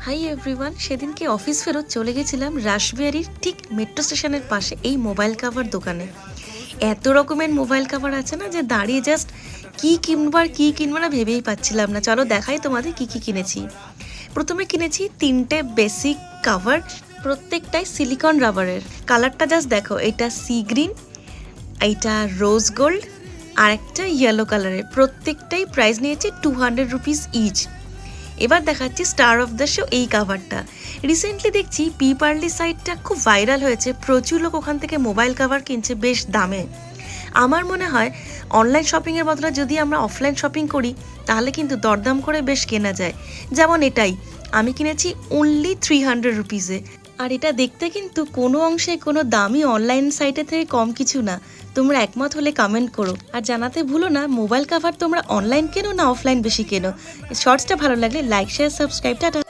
Hi everyone, সেদিনকে office ফেরত চলে গেছিলাম রাসবিহারীর ঠিক মেট্রো স্টেশনের পাশে এই মোবাইল কাভার দোকানে। এত রকমের মোবাইল কাভার আছে না যে দাঁড়িয়ে জাস্ট কি কিনবো আর কি কিনবো না ভেবেই পাচ্ছিলাম না। চলো দেখাই তোমাদের কি কি কিনেছি। প্রথমে কিনেছি 3টে বেসিক কাভার, প্রত্যেকটাই সিলিকন রাবারের। কালারটা জাস্ট দেখো, এটা সি গ্রিন, এইটা রোজ গোল্ড আর একটা ইয়েলো কালারের। প্রত্যেকটাই প্রাইস নিয়েছে 200 রুপিস ইচ। এবার দেখাচ্ছি স্টার অফ দ্য শো এই কাভারটা। রিসেন্টলি দেখছি পিপার্লি সাইটটা খুব ভাইরাল হয়েছে, প্রচুর লোক ওখান থেকে মোবাইল কাভার কিনছে বেশ দামে। আমার মনে হয় অনলাইন শপিংয়ের বদলে যদি আমরা অফলাইন শপিং করি তাহলে কিন্তু দরদাম করে বেশ কেনা যায়। যেমন এটাই আমি কিনেছি অনলি 300 রুপিসে। আর এটা দেখতে কিন্তু কোনো অংশে কোনো দামই অনলাইন সাইটে থেকে কম কিছু না। তোমরা একমত হলে কমেন্ট করো, আর জানাতে ভুলো না মোবাইল কাভার তোমরা অনলাইন কেনো না অফলাইন বেশি কেনো। শর্টসটা ভালো লাগলে লাইক শেয়ার সাবস্ক্রাইব। টাটা।